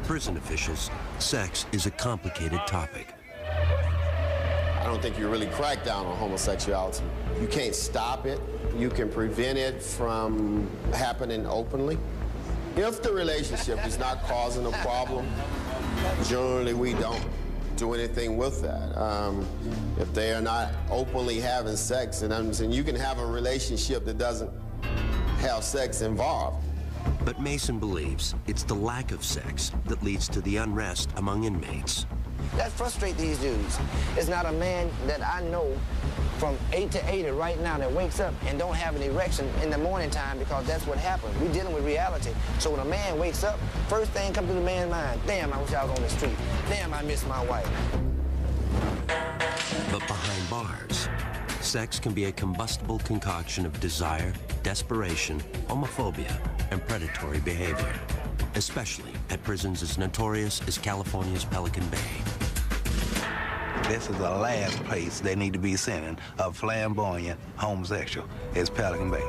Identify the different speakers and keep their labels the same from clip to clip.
Speaker 1: prison officials, sex is a complicated topic.
Speaker 2: I don't think you really crack down on homosexuality. You can't stop it. You can prevent it from happening openly. If the relationship is not causing a problem, generally we don't do anything with that. If they are not openly having sex, and I'm saying you can have a relationship that doesn't have sex involved.
Speaker 1: But Mason believes it's the lack of sex that leads to the unrest among inmates.
Speaker 3: That frustrates these dudes. It's not a man that I know from 8 to 80 right now that wakes up and don't have an erection in the morning time, because that's what happens. We're dealing with reality. So when a man wakes up, first thing comes to the man's mind, damn, I wish I was on the street. Damn, I miss my wife.
Speaker 1: But behind bars, sex can be a combustible concoction of desire, desperation, homophobia, and predatory behavior, especially at prisons as notorious as California's Pelican Bay.
Speaker 4: This is the last place they need to be sending a flamboyant homosexual, is Pelican Bay.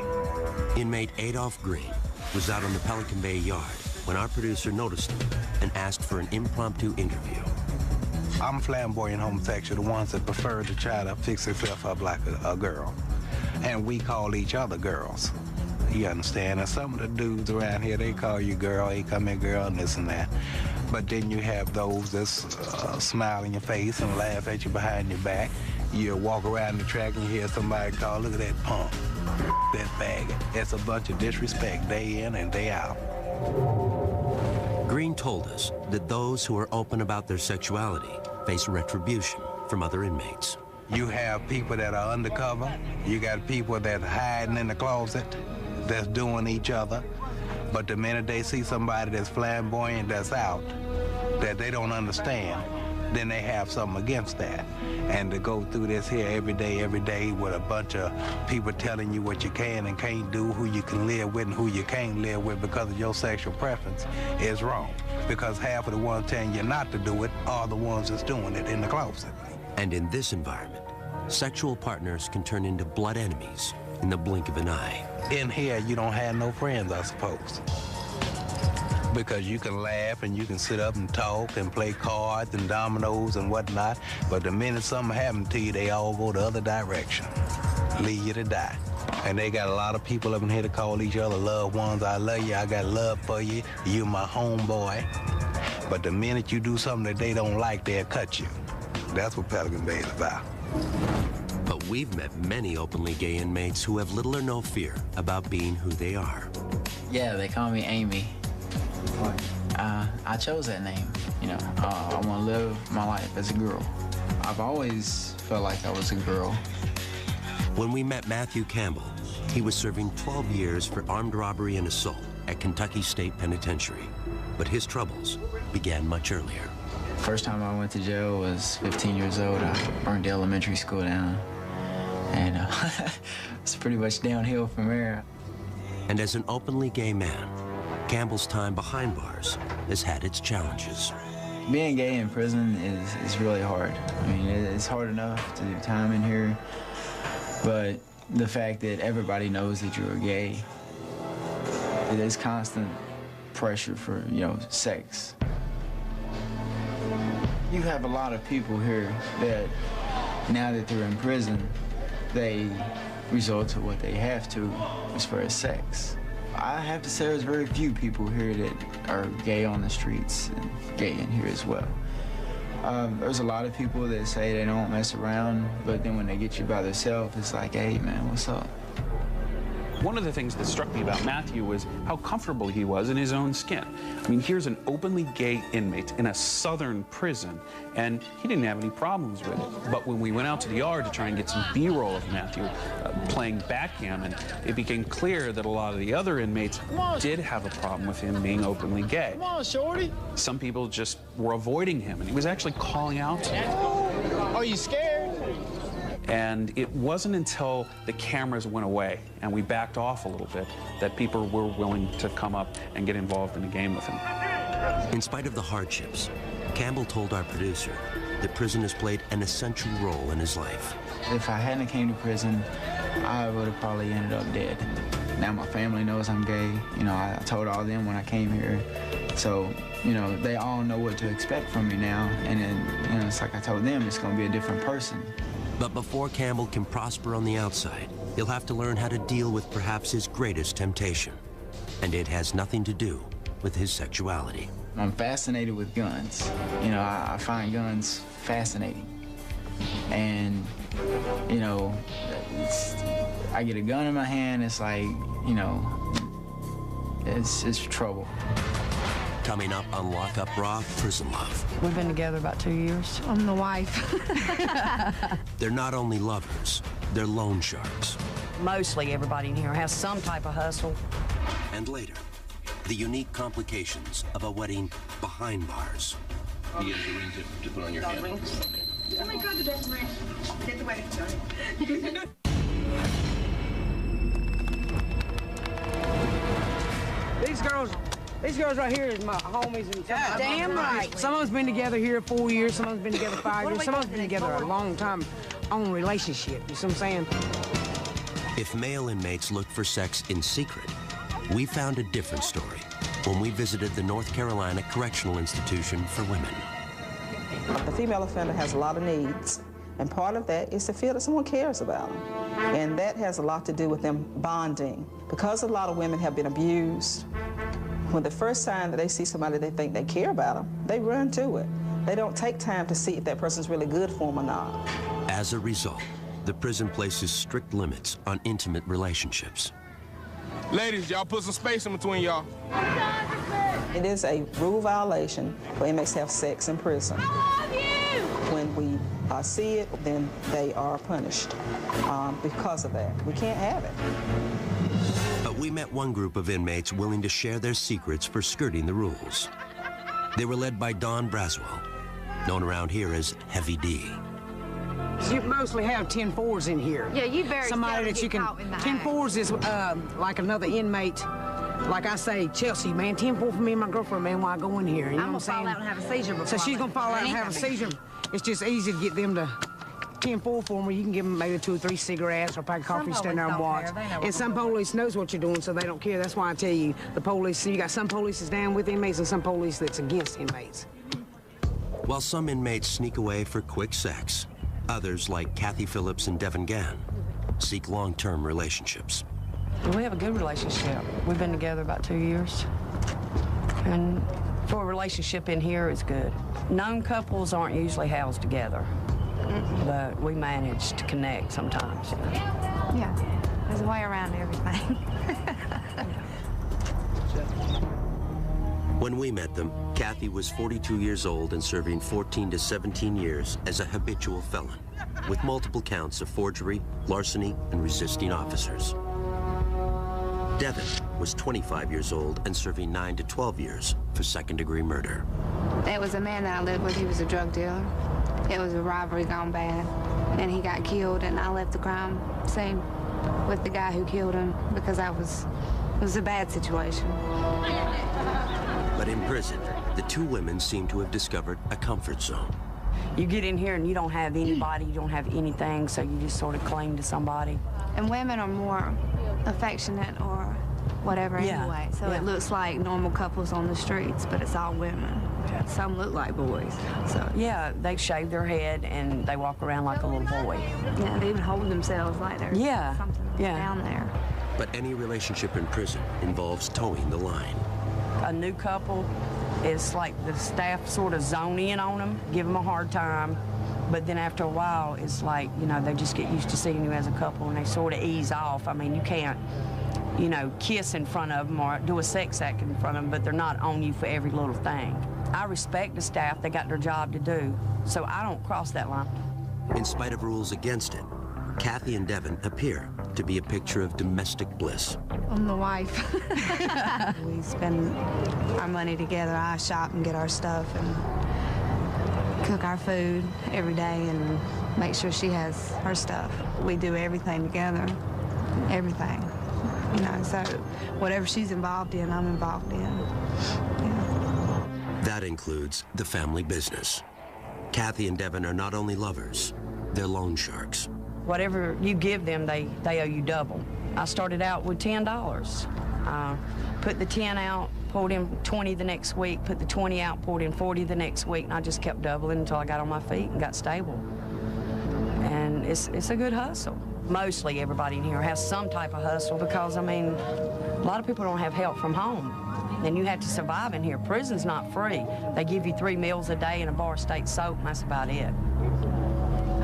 Speaker 1: Inmate Adolph Green was out on the Pelican Bay yard when our producer noticed him and asked for an impromptu interview.
Speaker 4: I'm flamboyant homosexual, the ones that prefer to try to fix themselves up like a girl. And we call each other girls. You understand? And some of the dudes around here, they call you girl, hey, come here, girl, and this and that. But then you have those that smile in your face and laugh at you behind your back. You walk around the track and you hear somebody call, look at that punk, that faggot. It's a bunch of disrespect day in and day out.
Speaker 1: Green told us that those who are open about their sexuality face retribution from other inmates.
Speaker 4: You have people that are undercover. You got people that are hiding in the closet, that's doing each other. But the minute they see somebody that's flamboyant, that's out, that they don't understand, then they have something against that. And to go through this here every day with a bunch of people telling you what you can and can't do, who you can live with and who you can't live with because of your sexual preference is wrong. Because half of the ones telling you not to do it are the ones that's doing it in the closet.
Speaker 1: And in this environment, sexual partners can turn into blood enemies in the blink of an eye.
Speaker 4: In here, you don't have no friends, I suppose. Because you can laugh and you can sit up and talk and play cards and dominoes and whatnot, but the minute something happens to you, they all go the other direction, leave you to die. And they got a lot of people up in here to call each other loved ones. I love you, I got love for you, you my homeboy. But the minute you do something that they don't like, they'll cut you. That's what Pelican Bay is about.
Speaker 1: But we've met many openly gay inmates who have little or no fear about being who they are.
Speaker 5: Yeah, they call me Amy. I chose that name, you know. I want to live my life as a girl. I've always felt like I was a girl.
Speaker 1: When we met Matthew Campbell, he was serving 12 years for armed robbery and assault at Kentucky State Penitentiary. But his troubles began much earlier.
Speaker 5: First time I went to jail was 15 years old. I burned the elementary school down. And it's pretty much downhill from there.
Speaker 1: And as an openly gay man, Campbell's time behind bars has had its challenges.
Speaker 5: Being gay in prison is really hard. I mean, it's hard enough to do time in here, but the fact that everybody knows that you're gay, there's constant pressure for, you know, sex. You have a lot of people here that, now that they're in prison, they resort to what they have to as far as sex. I have to say there's very few people here that are gay on the streets and gay in here as well. There's a lot of people that say they don't mess around, but then when they get you by themselves, it's like, hey, man, what's up?
Speaker 6: One of the things that struck me about Matthew was how comfortable he was in his own skin. I mean, here's an openly gay inmate in a southern prison, and he didn't have any problems with it. But when we went out to the yard to try and get some B-roll of Matthew playing backgammon, it became clear that a lot of the other inmates did have a problem with him being openly gay.
Speaker 7: Come on, shorty.
Speaker 6: Some people just were avoiding him, and he was actually calling out to them.
Speaker 7: Are you scared?
Speaker 6: And it wasn't until the cameras went away and we backed off a little bit that people were willing to come up and get involved in a game with him.
Speaker 1: In spite of the hardships, Campbell told our producer that prison has played an essential role in his life.
Speaker 5: If I hadn't came to prison, I would have probably ended up dead. Now my family knows I'm gay. You know, I told all them when I came here So, you know, they all know what to expect from me now, and then, you know, it's like I told them, it's gonna be a different person.
Speaker 1: But before Campbell can prosper on the outside, he'll have to learn how to deal with perhaps his greatest temptation. And it has nothing to do with his sexuality.
Speaker 5: I'm fascinated with guns. You know, I find guns fascinating. And, you know, I get a gun in my hand, it's like, you know, it's trouble.
Speaker 1: Coming up on Lock Up Raw, Prison Love.
Speaker 7: We've been together about 2 years.
Speaker 8: I'm the wife.
Speaker 1: They're not only lovers, they're loan sharks.
Speaker 7: Mostly everybody in here has some type of hustle.
Speaker 1: And later, the unique complications of a wedding behind bars.
Speaker 9: You get the ring to put on your hand.
Speaker 10: Oh my God, the best ring. Get the wedding started.
Speaker 11: These girls right here is my homies. And
Speaker 7: damn right.
Speaker 11: Some of us been together here 4 years, some of us been together 5 years, some of us been together a long time on relationship, you see what I'm saying?
Speaker 1: If male inmates look for sex in secret, we found a different story when we visited the North Carolina Correctional Institution for Women.
Speaker 12: The female offender has a lot of needs, and part of that is to feel that someone cares about them. And that has a lot to do with them bonding. Because a lot of women have been abused, when the first time that they see somebody they think they care about them, they run to it. They don't take time to see if that person's really good for them or not.
Speaker 1: As a result, the prison places strict limits on intimate relationships.
Speaker 9: Ladies, y'all put some space in between y'all.
Speaker 12: It is a rule violation for inmates to have sex in prison.
Speaker 10: I love you!
Speaker 12: When we see it, then they are punished because of that. We can't have it.
Speaker 1: But we met one group of inmates willing to share their secrets for skirting the rules. They were led by Don Braswell, known around here as Heavy D.
Speaker 11: You mostly have 10-4s in here.
Speaker 8: Yeah, you very
Speaker 11: somebody that you can. 10-4s is like another inmate. Like I say, Chelsea, man, 10-4 for me and my girlfriend, man, while I go in here. You know
Speaker 8: I'm
Speaker 11: what
Speaker 8: gonna
Speaker 11: I'm
Speaker 8: fall out and have a seizure before.
Speaker 11: So she's gonna fall out and have a seizure. It's just easy to get them to 10-4 for them. You can give them maybe 2 or 3 cigarettes or a pack of coffee, stand there and watch. And some police knows what you're doing, so they don't care. That's why I tell you, the police. You got some police that's down with inmates and some police that's against inmates.
Speaker 1: While some inmates sneak away for quick sex, others, like Kathy Phillips and Devin Gann, seek long-term relationships.
Speaker 7: We have a good relationship. We've been together about 2 years. And for a relationship in here, it's good. Known couples aren't usually housed together, but we manage to connect sometimes.
Speaker 8: Yeah, there's a way around everything.
Speaker 1: When we met them, Kathy was 42 years old and serving 14 to 17 years as a habitual felon, with multiple counts of forgery, larceny, and resisting officers. Devin was 25 years old and serving 9 to 12 years for second-degree murder.
Speaker 13: It was a man that I lived with. He was a drug dealer. It was a robbery gone bad, and he got killed, and I left the crime scene with the guy who killed him because it was a bad situation.
Speaker 1: But in prison, the two women seem to have discovered a comfort zone.
Speaker 7: You get in here and you don't have anybody, you don't have anything, so you just sort of cling to somebody.
Speaker 13: And women are more affectionate or whatever anyway, so it looks like normal couples on the streets, but it's all women. Some look like boys. So
Speaker 7: yeah, they shave their head and they walk around like a little boy.
Speaker 13: Yeah, they even hold themselves like there's something down there.
Speaker 1: But any relationship in prison involves towing the line.
Speaker 7: A new couple, it's like the staff sort of zone in on them, give them a hard time, but then after a while, it's like, you know, they just get used to seeing you as a couple and they sort of ease off. I mean, you can't, you know, kiss in front of them or do a sex act in front of them, but they're not on you for every little thing. I respect the staff, they got their job to do, so I don't cross that line.
Speaker 1: In spite of rules against it, Kathy and Devin appear to be a picture of domestic bliss.
Speaker 8: I'm the wife.
Speaker 13: We spend our money together. I shop and get our stuff and cook our food every day and make sure she has her stuff. We do everything together, everything. You know, so whatever she's involved in, I'm involved in. Yeah.
Speaker 1: That includes the family business. Kathy and Devin are not only lovers, they're loan sharks.
Speaker 7: Whatever you give them, they owe you double. I started out with $10. Put the 10 out, pulled in 20 the next week, put the 20 out, pulled in 40 the next week, and I just kept doubling until I got on my feet and got stable. And it's a good hustle. Mostly everybody in here has some type of hustle because, I mean, a lot of people don't have help from home. And you have to survive in here. Prison's not free. They give you 3 meals a day and a bar of state soap, and that's about it.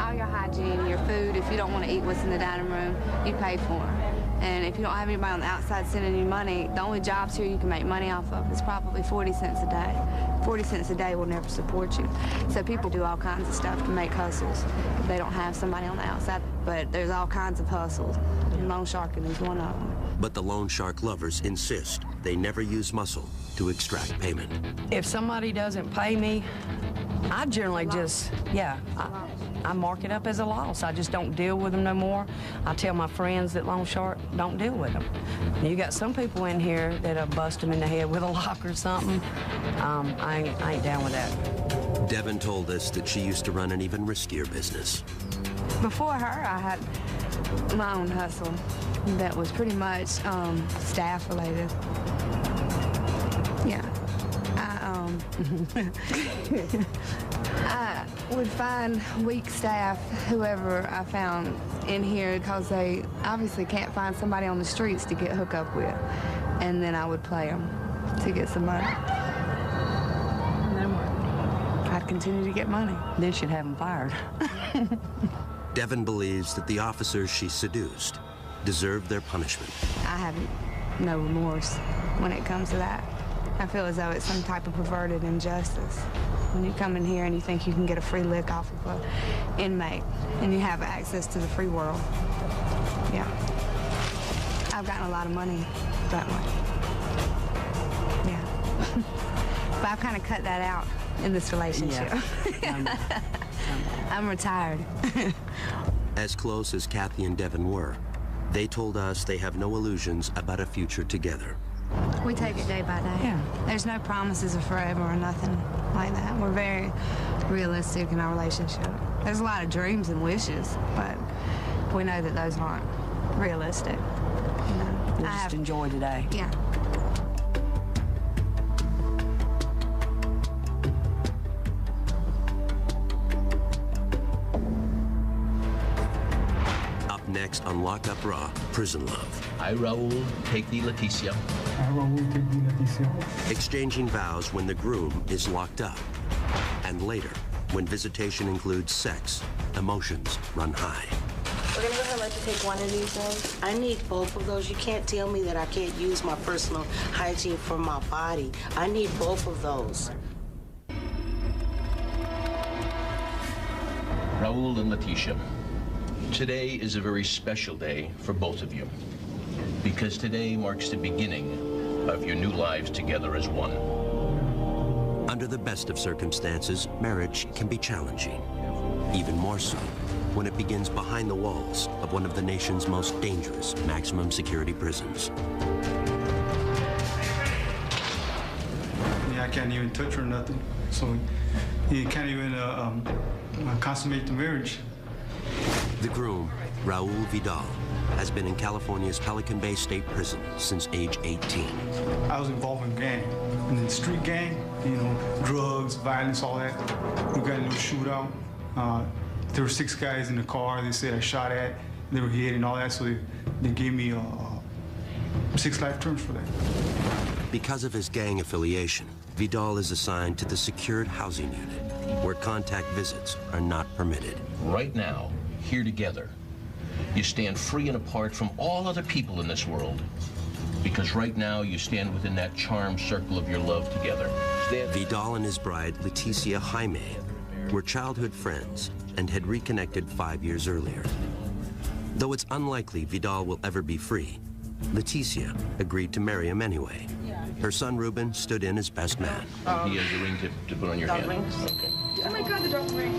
Speaker 13: All your hygiene, your food, if you don't want to eat what's in the dining room, you pay for it. And if you don't have anybody on the outside sending you money, the only jobs here you can make money off of is probably 40 cents a day. 40 cents a day will never support you. So people do all kinds of stuff to make hustles. They don't have somebody on the outside, but there's all kinds of hustles. And loan sharking is one of them.
Speaker 1: But the loan shark lovers insist they never use muscle to extract payment.
Speaker 7: If somebody doesn't pay me, I generally just, I mark it up as a loss. I just don't deal with them no more. I tell my friends that loan shark, don't deal with them. You got some people in here that'll bust them in the head with a lock or something. I ain't down with that.
Speaker 1: Devin told us that she used to run an even riskier business.
Speaker 13: Before her, I had my own hustle that was pretty much staff related. Yeah. I would find weak staff, whoever I found in here, because they obviously can't find somebody on the streets to get hooked up with. And then I would play them to get some money. And then what? I'd continue to get money.
Speaker 7: Then she'd have them fired.
Speaker 1: Devin believes that the officers she seduced deserved their punishment.
Speaker 13: I have no remorse when it comes to that. I feel as though it's some type of perverted injustice. When you come in here and you think you can get a free lick off of an inmate and you have access to the free world. Yeah. I've gotten a lot of money that way. Yeah. But I've kind of cut that out in this relationship. Yeah. I'm retired.
Speaker 1: As close as Kathy and Devin were, they told us they have no illusions about a future together.
Speaker 13: We take it day by day. Yeah. There's no promises of forever or nothing like that. We're very realistic in our relationship. There's a lot of dreams and wishes, but we know that those aren't realistic. You know,
Speaker 7: We'll just enjoy today.
Speaker 13: Yeah.
Speaker 1: Next on Lock Up Raw, Prison Love.
Speaker 9: I, Raul, take thee, Leticia.
Speaker 14: I, Raul, take thee, Leticia.
Speaker 1: Exchanging vows when the groom is locked up. And later, when visitation includes sex, emotions run high.
Speaker 15: We're gonna go ahead and let you take one of these things. I need both of those. You can't tell me that I can't use my personal hygiene for my body. I need both of those.
Speaker 9: Raul and Leticia. Today is a very special day for both of you, because today marks the beginning of your new lives together as one.
Speaker 1: Under the best of circumstances, marriage can be challenging, even more so when it begins behind the walls of one of the nation's most dangerous maximum security prisons.
Speaker 14: Yeah, I can't even touch her or nothing, so you can't even consummate the marriage.
Speaker 1: The groom, Raul Vidal, has been in California's Pelican Bay State Prison since age 18.
Speaker 14: I was involved in gang, and then street gang, you know, drugs, violence, all that. We got into a shootout. There were 6 guys in the car they said I shot at. They were hit and all that, so they gave me 6 life terms for that.
Speaker 1: Because of his gang affiliation, Vidal is assigned to the secured housing unit, where contact visits are not permitted.
Speaker 9: Right now, here together, you stand free and apart from all other people in this world, because right now you stand within that charmed circle of your love together.
Speaker 1: Vidal and his bride, Leticia Jaime, were childhood friends and had reconnected 5 years earlier. Though it's unlikely Vidal will ever be free, Leticia agreed to marry him anyway. Her son, Ruben, stood in as best man.
Speaker 9: He has a ring to put on your hand. Okay.
Speaker 10: Oh my God, the dog ring.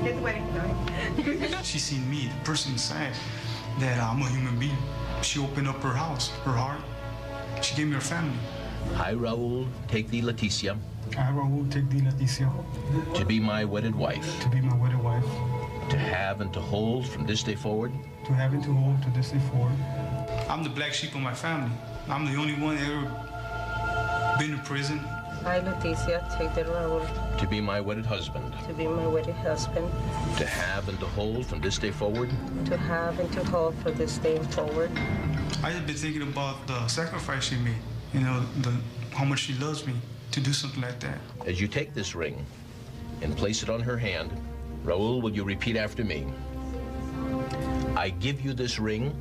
Speaker 10: Get the wedding ring.
Speaker 14: She seen me, the person inside, that I'm a human being. She opened up her house, her heart. She gave me her family.
Speaker 9: I, Raul, take thee, Leticia.
Speaker 14: I, Raul, take thee, Leticia.
Speaker 9: To be my wedded wife.
Speaker 14: To be my wedded wife.
Speaker 9: To have and to hold from this day forward.
Speaker 14: To have and to hold to this day forward. I'm the black sheep of my family. I'm the only one that ever been in prison.
Speaker 15: I, Leticia, take the Raul
Speaker 9: To be my wedded husband.
Speaker 15: to be my wedded husband,
Speaker 9: To have and to hold from this day forward.
Speaker 15: to have and to hold for this day forward.
Speaker 14: I just been thinking about the sacrifice she made, you know, how much she loves me to do something like that.
Speaker 9: As you take this ring and place it on her hand, Raul, will you repeat after me? I give you this ring.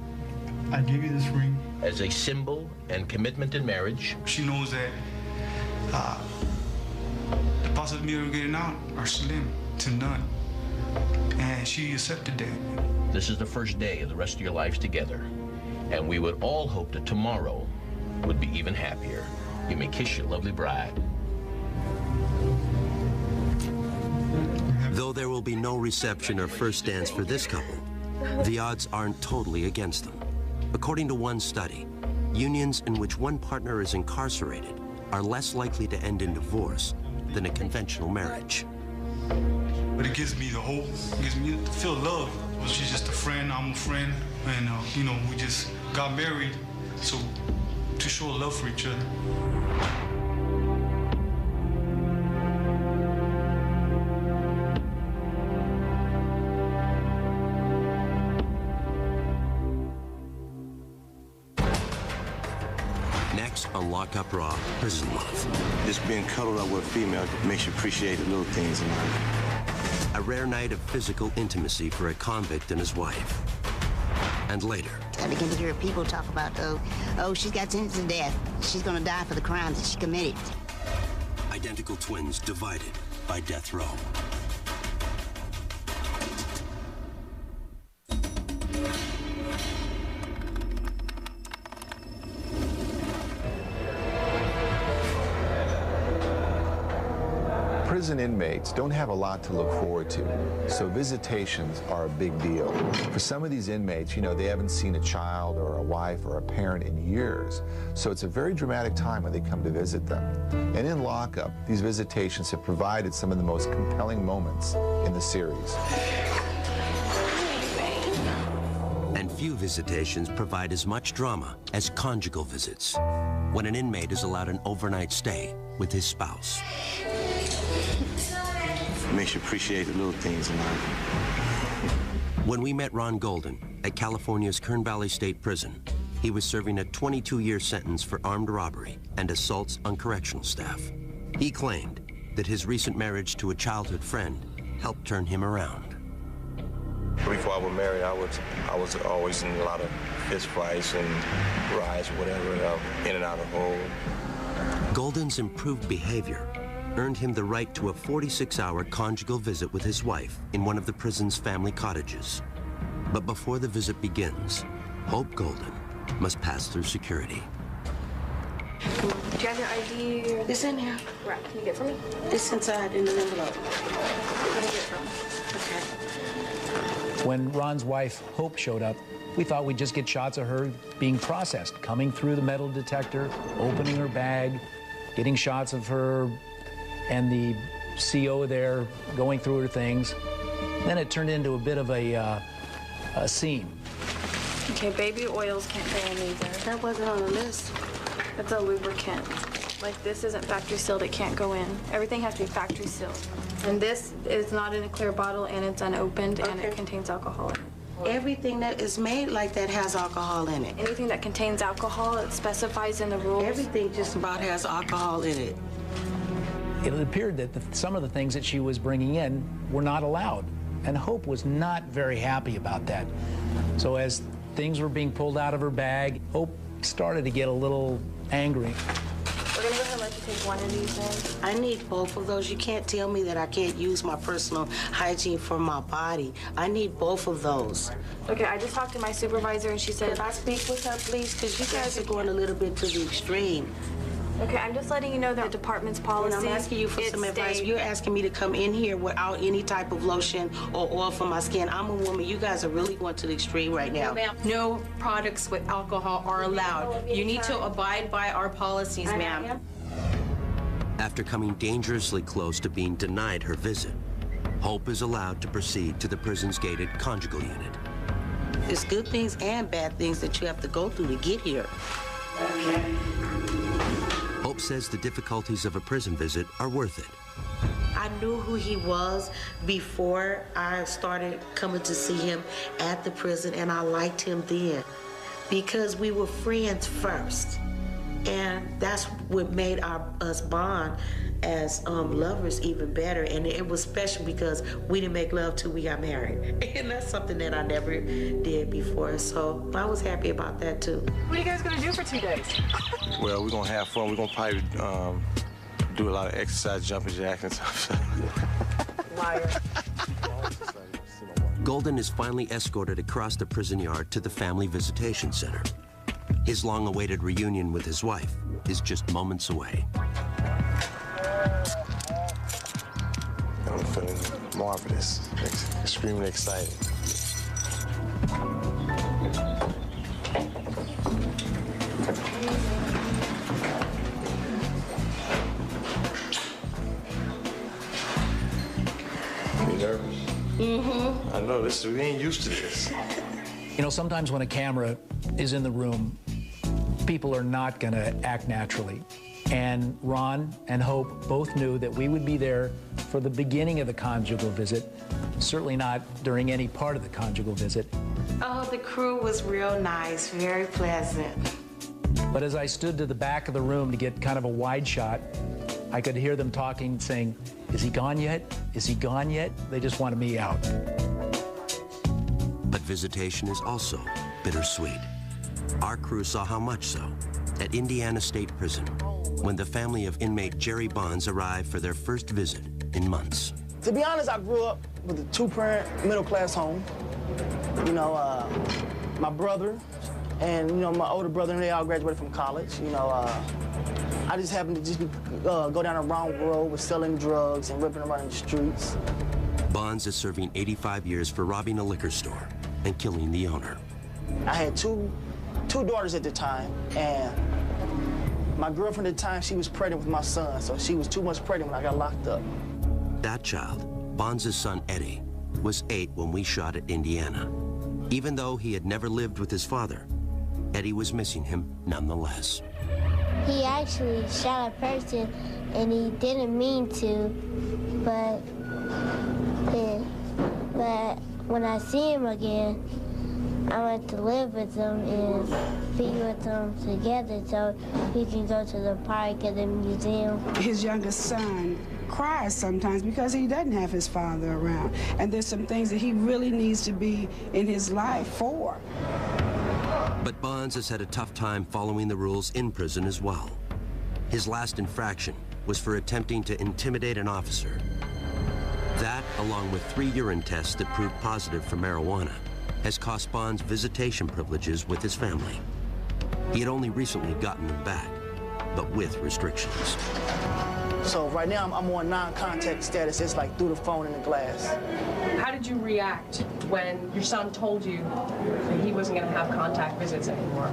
Speaker 14: I give you this ring.
Speaker 9: As a symbol and commitment in marriage.
Speaker 14: She knows that the possibility of getting out are slim to none. And she accepted that.
Speaker 9: This is the first day of the rest of your lives together. And we would all hope that tomorrow would be even happier. You may kiss your lovely bride.
Speaker 1: Though there will be no reception or first dance for this couple, the odds aren't totally against them. According to one study, unions in which one partner is incarcerated are less likely to end in divorce than a conventional marriage.
Speaker 14: But it gives me the hope, it gives me to feel love. She's just a friend, I'm a friend, and you know, we just got married, so to show love for each other.
Speaker 1: Next on Lock Up Raw, Prison Love.
Speaker 16: Just being cuddled up with a female makes you appreciate the little things in life.
Speaker 1: A rare night of physical intimacy for a convict and his wife. And later,
Speaker 17: I begin to hear people talk about, oh, she's got sentenced to death. She's going to die for the crimes that she committed.
Speaker 1: identical twins divided by death row.
Speaker 18: Prison inmates don't have a lot to look forward to, so visitations are a big deal. For some of these inmates, you know, they haven't seen a child or a wife or a parent in years, so it's a very dramatic time when they come to visit them. And in lockup, these visitations have provided some of the most compelling moments in the series.
Speaker 1: And few visitations provide as much drama as conjugal visits, when an inmate is allowed an overnight stay with his spouse.
Speaker 16: Makes you appreciate the little things in life.
Speaker 1: When we met Ron Golden at California's Kern Valley State Prison, he was serving a 22-year sentence for armed robbery and assaults on correctional staff. He claimed that his recent marriage to a childhood friend helped turn him around.
Speaker 16: Before I was married, I was always in a lot of fist fights and riots or whatever, in and out of hole.
Speaker 1: Golden's improved behavior earned him the right to a 46-hour conjugal visit with his wife in one of the prison's family cottages. But before the visit begins, Hope Golden must pass through security.
Speaker 10: Do you have your ID?
Speaker 15: It's in here.
Speaker 10: Right. Can you get it for me?
Speaker 15: It's inside in an envelope.
Speaker 10: Where do you get it from?
Speaker 15: Okay.
Speaker 19: When Ron's wife, Hope, showed up, we thought we'd just get shots of her being processed, coming through the metal detector, opening her bag, getting shots of her and the CO there going through her things. Then it turned into a bit of a scene.
Speaker 10: Okay, baby oils can't go in either.
Speaker 15: That wasn't on the list.
Speaker 10: That's a lubricant. Like, this isn't factory sealed, it can't go in. Everything has to be factory sealed. And this is not in a clear bottle, and it's unopened, and it contains alcohol in it.
Speaker 15: Everything that is made like that has alcohol in it.
Speaker 10: Anything that contains alcohol, it specifies in the rules.
Speaker 15: Everything just about has alcohol in it.
Speaker 19: It appeared that some of the things that she was bringing in were not allowed, and Hope was not very happy about that. So as things were being pulled out of her bag, Hope started to get a little angry.
Speaker 10: We're gonna go ahead and let you take one of these in.
Speaker 15: I need both of those. You can't tell me that I can't use my personal hygiene for my body. I need both of those.
Speaker 10: Okay, I just talked to my supervisor, and she said,
Speaker 15: Could I speak with her, please? Because you guys are going a little bit to the extreme.
Speaker 10: okay, I'm just letting you know the department's policy.
Speaker 15: And I'm asking you for some advice. You're asking me to come in here without any type of lotion or oil for my skin. I'm a woman. You guys are really going to the extreme right now.
Speaker 20: No products with alcohol are allowed. You need to abide by our policies, ma'am.
Speaker 1: After coming dangerously close to being denied her visit, Hope is allowed to proceed to the prison's gated conjugal unit.
Speaker 15: There's good things and bad things that you have to go through to get here.
Speaker 1: Hope Hope says the difficulties of a prison visit are worth it.
Speaker 15: I knew who he was before I started coming to see him at the prison, and I liked him then because we were friends first. And that's what made us bond as lovers even better. And it was special because we didn't make love till we got married. And that's something that I never did before. So I was happy about that too.
Speaker 20: What are you guys gonna do for 2 days?
Speaker 16: Well, we're gonna have fun. We're gonna probably do a lot of exercise, jumping jacks and stuff.
Speaker 20: Liar.
Speaker 1: Golden is finally escorted across the prison yard to the Family Visitation Center. His long-awaited reunion with his wife is just moments away.
Speaker 16: I'm feeling marvelous, extremely excited. You nervous? Mm-hmm. I know, we ain't used to this.
Speaker 19: You know, sometimes when a camera is in the room, people are not going to act naturally. And Ron and Hope both knew that we would be there for the beginning of the conjugal visit, certainly not during any part of the conjugal visit.
Speaker 15: Oh, the crew was real nice, very pleasant.
Speaker 19: But as I stood to the back of the room to get kind of a wide shot, I could hear them talking, saying, "Is he gone yet? Is he gone yet?" They just wanted me out.
Speaker 1: But visitation is also bittersweet. Our crew saw how much so at Indiana State Prison when the family of inmate Jerry Bonds arrived for their first visit in months.
Speaker 21: To be honest, I grew up with a two-parent, middle-class home. You know, my brother and, you know, my older brother, and they all graduated from college. You know, I just happened to just go down the wrong road with selling drugs and ripping around in the streets.
Speaker 1: Bonds is serving 85 years for robbing a liquor store and killing the owner.
Speaker 21: I had two daughters at the time, and my girlfriend at the time, she was pregnant with my son, so she was too much pregnant when I got locked up.
Speaker 1: That child, Bonds' son Eddie, was 8 when we shot at Indiana. Even though he had never lived with his father, Eddie was missing him nonetheless.
Speaker 22: He actually shot a person, and he didn't mean to, but when I see him again, I want to live with him and be with him together so we can go to the park and the museum.
Speaker 11: His youngest son cries sometimes because he doesn't have his father around. And there's some things that he really needs to be in his life for.
Speaker 1: But Bonds has had a tough time following the rules in prison as well. His last infraction was for attempting to intimidate an officer. That, along with 3 urine tests that proved positive for marijuana, has cost Bonds visitation privileges with his family. He had only recently gotten them back, but with restrictions.
Speaker 21: So right now I'm on non-contact status. It's like through the phone and the glass.
Speaker 20: How did you react when your son told you that he wasn't going to have contact visits anymore?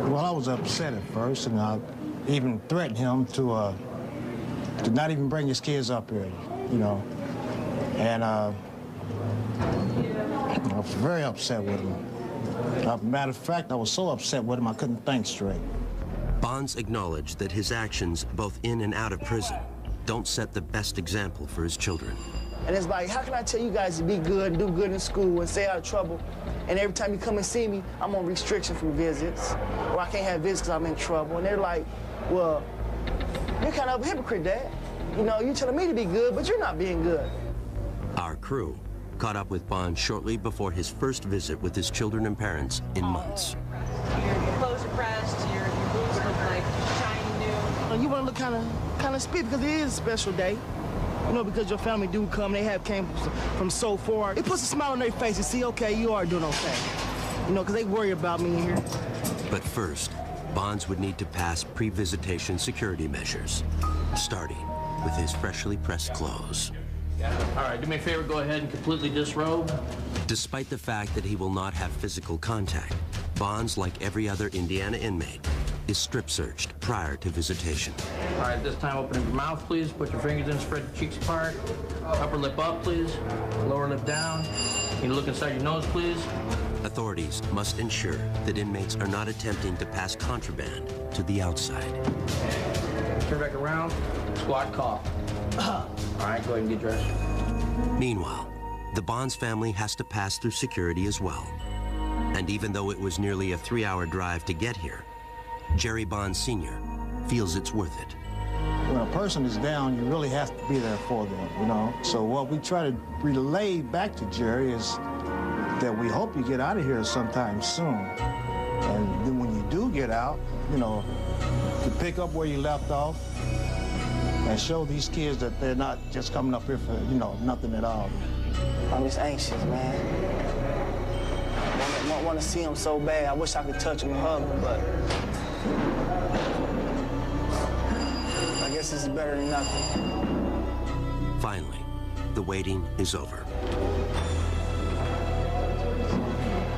Speaker 23: Well, I was upset at first, and I even threatened him to not even bring his kids up here, you know. And I was very upset with him. Matter of fact, I was so upset with him I couldn't think straight.
Speaker 1: Bonds acknowledged that his actions, both in and out of prison, don't set the best example for his children.
Speaker 21: And it's like, how can I tell you guys to be good and do good in school and stay out of trouble? And every time you come and see me, I'm on restriction from visits, or I can't have visits because I'm in trouble. And they're like, well, you're kind of a hypocrite, Dad. You know, you're telling me to be good, but you're not being good.
Speaker 1: Our crew caught up with Bonds shortly before his first visit with his children and parents in months.
Speaker 20: Your clothes are pressed, your boobs look like shiny new.
Speaker 21: You want to look kind of spit because it is a special day. You know, because your family do come, they came from so far. It puts a smile on their face and see, okay, you are doing okay. You know, because they worry about me in here.
Speaker 1: But first, Bonds would need to pass pre-visitation security measures, starting with his freshly pressed clothes.
Speaker 24: All right, do me a favor, go ahead and completely disrobe.
Speaker 1: Despite the fact that he will not have physical contact, Bonds, like every other Indiana inmate, is strip searched prior to visitation.
Speaker 24: All right, this time open your mouth, please. Put your fingers in, spread your cheeks apart. Upper lip up, please. Lower lip down. Can you look inside your nose, please?
Speaker 1: Authorities must ensure that inmates are not attempting to pass contraband to the outside.
Speaker 24: Turn back around, squat, cough. All right, go ahead and get dressed.
Speaker 1: Meanwhile, the Bonds family has to pass through security as well. And even though it was nearly a 3-hour drive to get here, Jerry Bond Sr. feels it's worth it.
Speaker 23: When a person is down, you really have to be there for them, you know? So what we try to relay back to Jerry is that we hope you get out of here sometime soon. And then when you do get out, you know, to pick up where you left off and show these kids that they're not just coming up here for, you know, nothing at all.
Speaker 21: I'm just anxious, man. I want to see him so bad. I wish I could touch him and hug him, but I guess this is better than nothing.
Speaker 1: Finally, the waiting is over.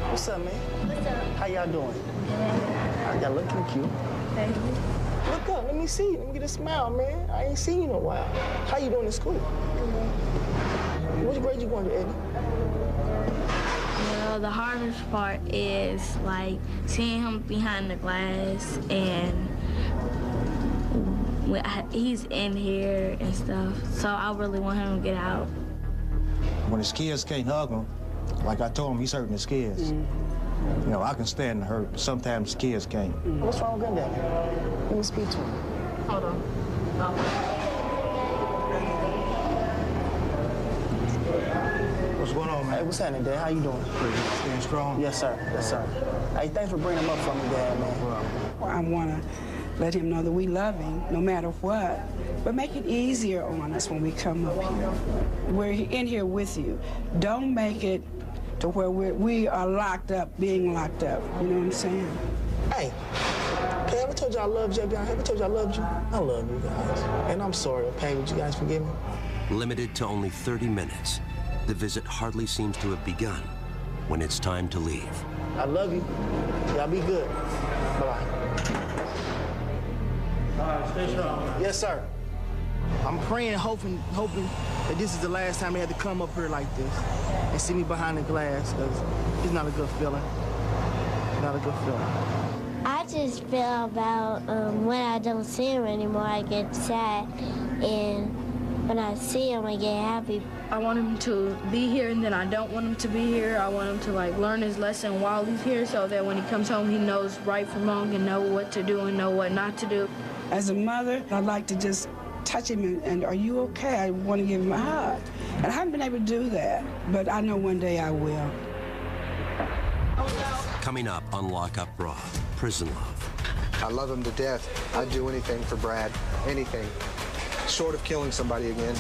Speaker 21: What's up, man? What's up? How y'all doing? Y'all looking cute.
Speaker 22: Thank you.
Speaker 21: Look up, let me see you. Let me get a smile, man. I ain't seen you in a while. How you doing in school? Which grade you going to, Eddie?
Speaker 22: Well, the hardest part is like seeing him behind the glass and he's in here and stuff. So I really want him to get out.
Speaker 23: When his kids can't hug him, like I told him, he's hurting his kids. You know, I can stand the hurt, but sometimes kids can't.
Speaker 21: What's wrong with Granddaddy? Let me speak to him.
Speaker 22: Hold on.
Speaker 23: What's going on, man?
Speaker 21: Hey, what's happening, Dad? How you doing?
Speaker 23: Staying strong?
Speaker 21: Yes, sir. Yes, sir. Hey, thanks for bringing him up for me, Dad, man.
Speaker 2: Well, I want to let him know that we love him no matter what, but make it easier on us when we come up here. We're in here with you. Don't make it to where we are locked up, being locked up. You know what I'm saying?
Speaker 21: Hey, I ever told you I loved you? I ever told you I loved you? I love you guys. And I'm sorry, okay? Would you guys forgive me?
Speaker 1: Limited to only 30 minutes, the visit hardly seems to have begun when it's time to leave.
Speaker 21: I love you. Y'all be good. Bye-bye.
Speaker 24: All right, stay strong.
Speaker 21: Yes, sir. I'm praying, hoping that this is the last time they had to come up here like this and see me behind the glass, because it's not a good feeling. Not a good feeling.
Speaker 22: I just feel about when I don't see him anymore, I get sad, and when I see him, I get happy.
Speaker 10: I want him to be here, and then I don't want him to be here. I want him to like learn his lesson while he's here, so that when he comes home, he knows right from wrong and know what to do and know what not to do.
Speaker 2: As a mother, I'd like to just touch him and are you okay? I want to give him a hug. And I haven't been able to do that, but I know one day I will.
Speaker 1: Coming up on Lock Up Raw, Prison Love.
Speaker 3: I love him to death. I'd do anything for Brad, anything, short of killing somebody again.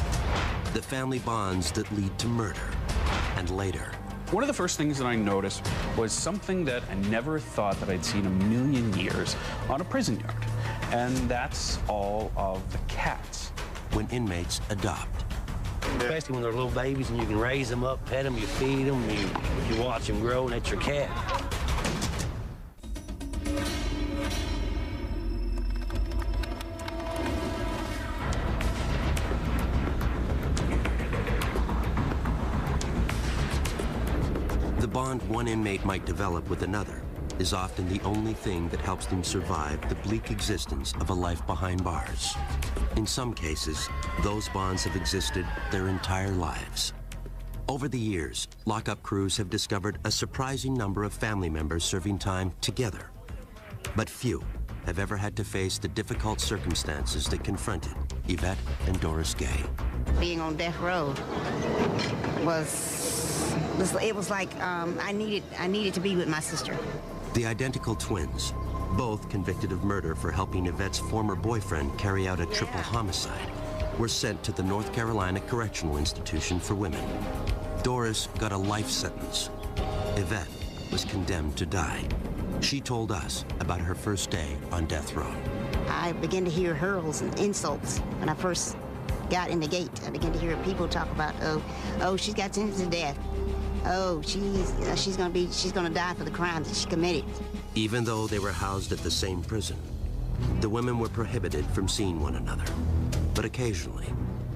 Speaker 1: The family bonds that lead to murder, and later.
Speaker 4: One of the first things that I noticed was something that I never thought that I'd seen a million years on a prison yard. And that's all of the cats.
Speaker 1: When inmates adopt.
Speaker 6: Especially when they're little babies and you can raise them up, pet them, you feed them, you watch them grow, and that's your cat.
Speaker 1: The bond one inmate might develop with another is often the only thing that helps them survive the bleak existence of a life behind bars. In some cases, those bonds have existed their entire lives. Over the years, lockup crews have discovered a surprising number of family members serving time together. But few have ever had to face the difficult circumstances that confronted Yvette and Doris Gay.
Speaker 17: Being on death row was like I needed to be with my sister.
Speaker 1: The identical twins, both convicted of murder for helping Yvette's former boyfriend carry out a triple homicide, were sent to the North Carolina Correctional Institution for Women. Doris got a life sentence. Yvette was condemned to die. She told us about her first day on death row.
Speaker 17: I began to hear hurls and insults when I first got in the gate. I began to hear people talk about, oh, she's got sentenced to death. Oh, she's gonna die for the crimes that she committed.
Speaker 1: Even though they were housed at the same prison, the women were prohibited from seeing one another. But occasionally,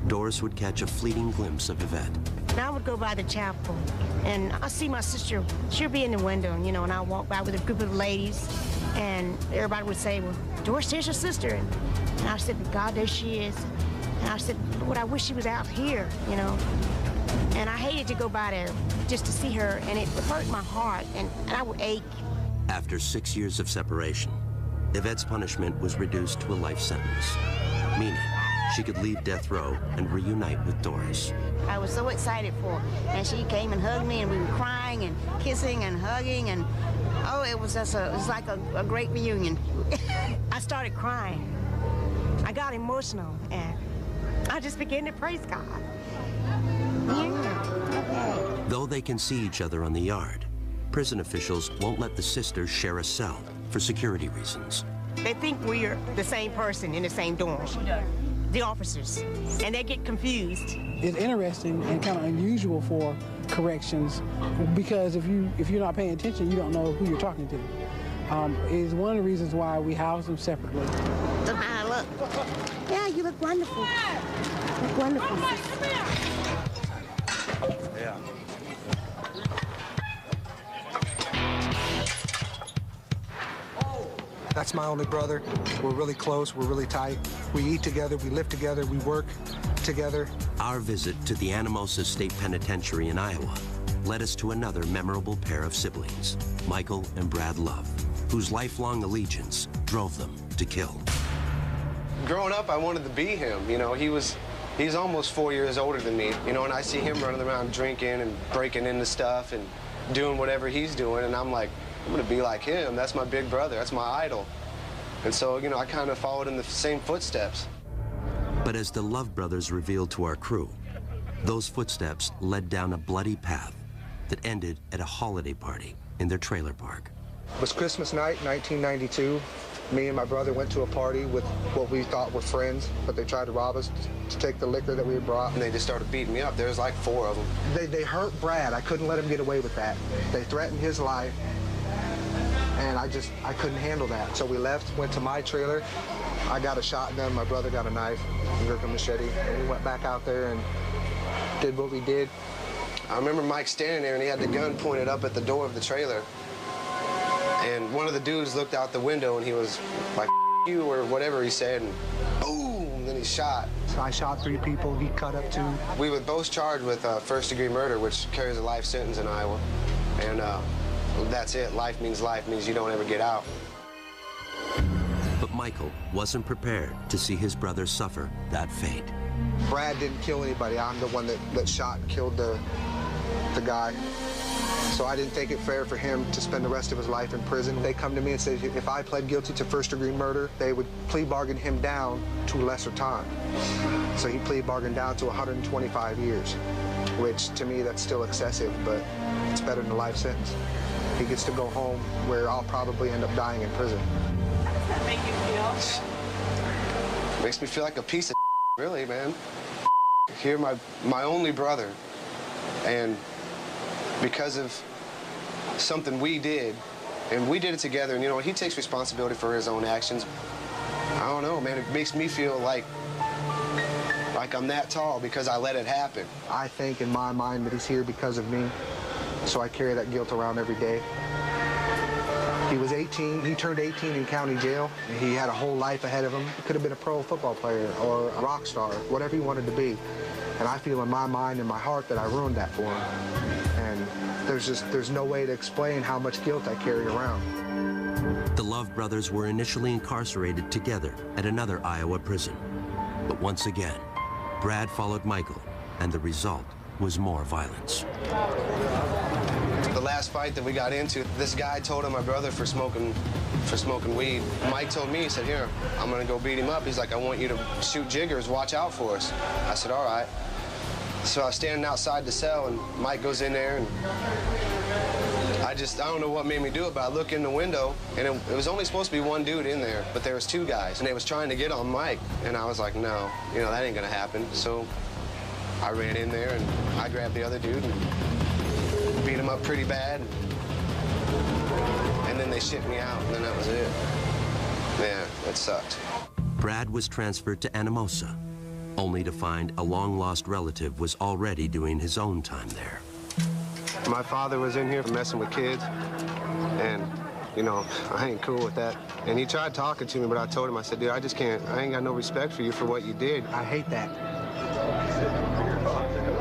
Speaker 1: Doris would catch a fleeting glimpse of Yvette.
Speaker 17: And I would go by the chapel, and I see my sister. She'll be in the window, and I'll walk by with a group of ladies,
Speaker 5: And everybody would say, well, Doris, there's your sister. And I said, God, there she is. And I said, Lord, I wish she was out here, you know. And I hated to go by there just to see her, and it hurt my heart, and I would ache.
Speaker 1: After 6 years of separation, Yvette's punishment was reduced to a life sentence, meaning she could leave death row and reunite with Doris.
Speaker 17: I was so excited for her, and she came and hugged me, and we were crying and kissing and hugging, and oh, it was just it was like a great reunion.
Speaker 5: I started crying. I got emotional, and I just began to praise God.
Speaker 17: Yeah.
Speaker 1: Though they can see each other on the yard, prison officials won't let the sisters share a cell for security reasons.
Speaker 5: They think we're the same person in the same dorm, the officers, and they get confused.
Speaker 7: It's interesting and kind of unusual for corrections because if you're not paying attention, you don't know who you're talking to. Is one of the reasons why we house them separately.
Speaker 17: Look how I look. Yeah, you look wonderful. You look wonderful.
Speaker 3: Yeah. That's my only brother. We're really close, we're really tight. We eat together, we live together, we work together.
Speaker 1: Our visit to the Anamosa State Penitentiary in Iowa led us to another memorable pair of siblings, Michael and Brad Love, whose lifelong allegiance drove them to kill.
Speaker 3: Growing up, I wanted to be him. You know, he's almost 4 years older than me, you know, and I see him running around drinking and breaking into stuff and doing whatever he's doing, and I'm like, I'm gonna be like him. That's my big brother, that's my idol. And so, you know, I kind of followed in the same footsteps.
Speaker 1: But as the Love brothers revealed to our crew, those footsteps led down a bloody path that ended at a holiday party in their trailer park.
Speaker 3: It was Christmas night, 1992. Me and my brother went to a party with what we thought were friends, but they tried to rob us to take the liquor that we had brought. And they just started beating me up. There was like 4 of them. They hurt Brad. I couldn't let him get away with that. They threatened his life, and I couldn't handle that. So we left, went to my trailer. I got a shotgun, my brother got a knife, a machete, and we went back out there and did what we did. I remember Mike standing there, and he had the gun pointed up at the door of the trailer. And one of the dudes looked out the window, and he was like, F you, or whatever he said, and boom, then he shot. So I shot 3 people, he cut up 2. We were both charged with first-degree murder, which carries a life sentence in Iowa. And that's it. Life means you don't ever get out.
Speaker 1: But Michael wasn't prepared to see his brother suffer that fate.
Speaker 3: Brad didn't kill anybody. I'm the one that shot and killed the guy. So I didn't think it fair for him to spend the rest of his life in prison. They come to me and say if I pled guilty to first-degree murder, they would plea bargain him down to lesser time. So he plea bargained down to 125 years, which to me that's still excessive, but it's better than a life sentence. He gets to go home where I'll probably end up dying in prison.
Speaker 5: How does that make you feel?
Speaker 3: Makes me feel like a piece of really, man. You're my only brother, and because of something we did, and we did it together, and you know, he takes responsibility for his own actions. I don't know, man, it makes me feel like I'm that tall because I let it happen. I think in my mind that he's here because of me, so I carry that guilt around every day. He was 18, he turned 18 in county jail. He had a whole life ahead of him. He could have been a pro football player or a rock star, whatever he wanted to be. And I feel in my mind and my heart that I ruined that for him. And there's no way to explain how much guilt I carry around.
Speaker 1: The Love brothers were initially incarcerated together at another Iowa prison. But once again, Brad followed Michael, and the result was more violence.
Speaker 3: The last fight that we got into, this guy told on my brother for smoking weed. Mike told me, he said, here, I'm gonna go beat him up. He's like, I want you to shoot jiggers, watch out for us. I said, all right. So I was standing outside the cell, and Mike goes in there, and I don't know what made me do it, but I look in the window, and it was only supposed to be one dude in there, but there was 2 guys, and they was trying to get on Mike, and I was like, no, you know, that ain't gonna happen. So I ran in there, and I grabbed the other dude and beat him up pretty bad, and then they shipped me out, and then that was it. Yeah, it sucked.
Speaker 1: Brad was transferred to Anamosa, only to find a long-lost relative was already doing his own time there.
Speaker 3: My father was in here messing with kids, and You know, I ain't cool with that. And he tried talking to me, but I told him, I said, dude, I just can't, I ain't got no respect for you for what you did.
Speaker 8: I hate that.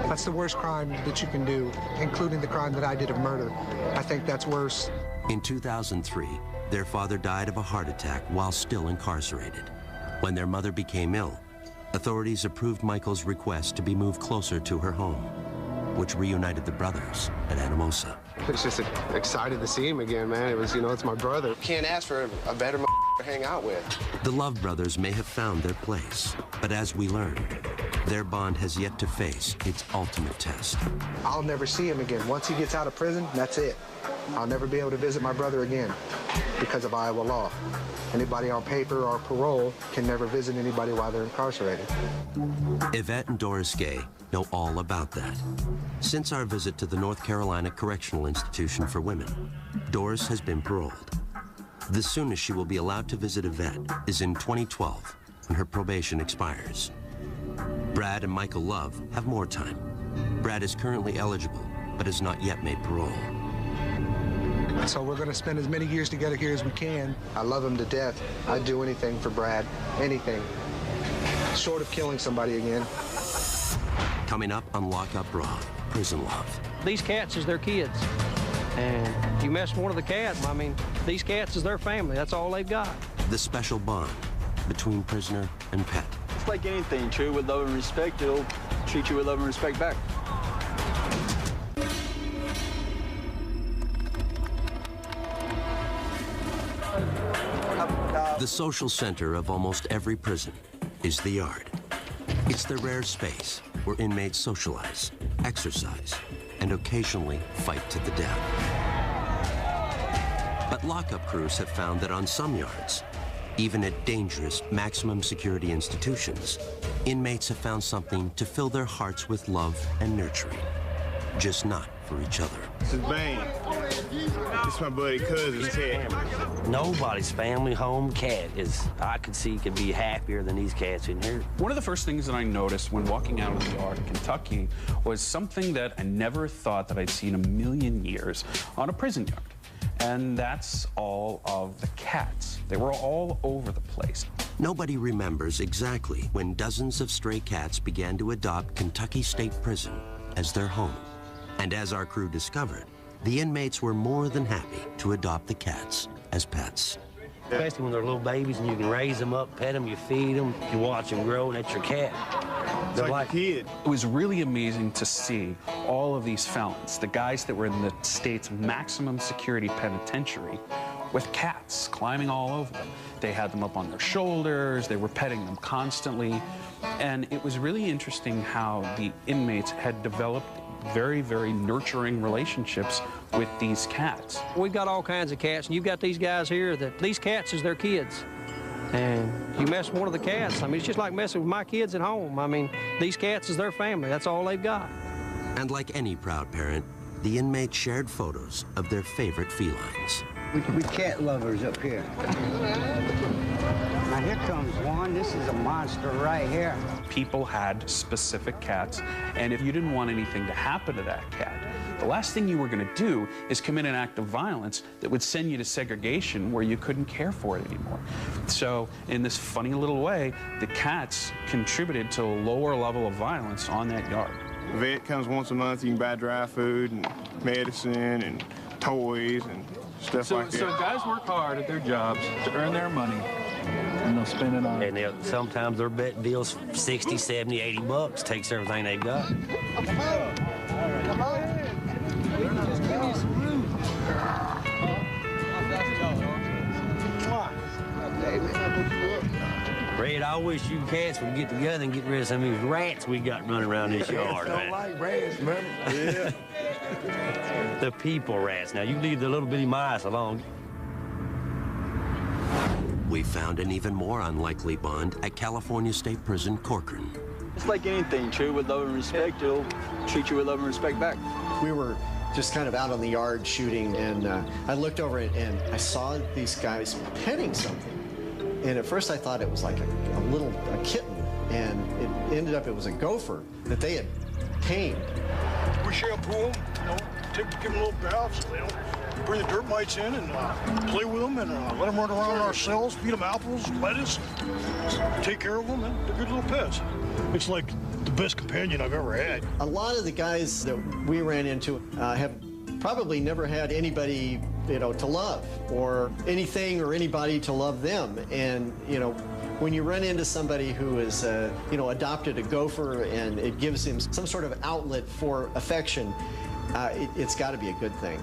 Speaker 8: That's the worst crime that you can do, including the crime that I did of murder. I think that's worse.
Speaker 1: In 2003, their father died of a heart attack while still incarcerated. When their mother became ill, authorities approved Michael's request to be moved closer to her home, which reunited the brothers at Anamosa.
Speaker 3: It's just excited to see him again, man. It was, you know, it's my brother. Can't ask for a better to hang out with.
Speaker 1: The Love brothers may have found their place, but as we learned, their bond has yet to face its ultimate test.
Speaker 3: I'll never see him again. Once he gets out of prison, that's it. I'll never be able to visit my brother again because of Iowa law. Anybody on paper or parole can never visit anybody while they're incarcerated.
Speaker 1: Yvette and Doris Gay know all about that. Since our visit to the North Carolina Correctional Institution for Women, Doris has been paroled. The soonest she will be allowed to visit Yvette is in 2012, when her probation expires. Brad and Michael Love have more time. Brad is currently eligible, but has not yet made parole.
Speaker 8: So we're going to spend as many years together here as we can.
Speaker 3: I love him to death. I'd do anything for Brad, anything, short of killing somebody again.
Speaker 1: Coming up on Lock Up Raw, Prison Love.
Speaker 9: These cats is their kids. And you mess with one of the cats, I mean, these cats is their family. That's all they've got.
Speaker 1: The special bond between prisoner and pet.
Speaker 12: It's like anything, treat with love and respect, it'll treat you with love and respect back.
Speaker 1: The social center of almost every prison is the yard. It's the rare space where inmates socialize, exercise, and occasionally fight to the death. But lockup crews have found that on some yards, even at dangerous maximum security institutions, inmates have found something to fill their hearts with love and nurturing, just not for each other.
Speaker 13: This is Bane. This is my buddy cousin, Ted.
Speaker 6: Nobody's family home cat is, I could see, could be happier than these cats in here.
Speaker 4: One of the first things that I noticed when walking out of the yard in Kentucky was something that I never thought that I'd seen in a million years on a prison yard. And that's all of the cats. They were all over the place.
Speaker 1: Nobody remembers exactly when dozens of stray cats began to adopt Kentucky State Prison as their home. And as our crew discovered, the inmates were more than happy to adopt the cats as pets.
Speaker 6: Especially when they're little babies and you can raise them up, pet them, you feed them, you watch them grow, and that's your cat. They're like a kid.
Speaker 4: It was really amazing to see all of these felons, the guys that were in the state's maximum security penitentiary, with cats climbing all over them. They had them up on their shoulders, they were petting them constantly, and it was really interesting how the inmates had developed very, very nurturing relationships with these cats.
Speaker 9: We've got all kinds of cats, and you've got these guys here that these cats is their kids. And you mess with one of the cats, I mean, it's just like messing with my kids at home. I mean, these cats is their family. That's all they've got.
Speaker 1: And like any proud parent, the inmates shared photos of their favorite felines.
Speaker 25: We cat lovers up here. Now here comes one. This is a monster right here.
Speaker 4: People had specific cats, and if you didn't want anything to happen to that cat, the last thing you were going to do is commit an act of violence that would send you to segregation where you couldn't care for it anymore. So in this funny little way, the cats contributed to a lower level of violence on that yard.
Speaker 13: The vet comes once a month. You can buy dry food and medicine and toys and stuff like that.
Speaker 24: So guys work hard at their jobs to earn their money, and they'll spend it on.
Speaker 6: And sometimes their bet deal's 60, 70, 80 bucks. Takes everything they've got.
Speaker 25: Come on.
Speaker 6: Red, I wish you cats would get together and get rid of some of these rats we got running around this yard.
Speaker 25: Don't like rats, remember? Yeah.
Speaker 6: The people rats. Now, you leave the little bitty mice alone.
Speaker 1: We found an even more unlikely bond at California State Prison, Corcoran.
Speaker 12: It's like anything, treat with love and respect, it'll treat you with love and respect back.
Speaker 26: We were just kind of out on the yard shooting, and I looked over it and I saw these guys petting something. And at first I thought it was like a kitten, and it ended up it was a gopher that they had tamed.
Speaker 27: We shampoo them, give them a little bath so they don't
Speaker 11: bring the dirt mites in and play with them and let them run around our cells, feed them apples, lettuce, take care of them, and they're good little pets. It's like the best companion I've ever had.
Speaker 26: A lot of the guys that we ran into have probably never had anybody, to love, or anything or anybody to love them. And, when you run into somebody who is, adopted a gopher and it gives him some sort of outlet for affection, it's got to be a good thing.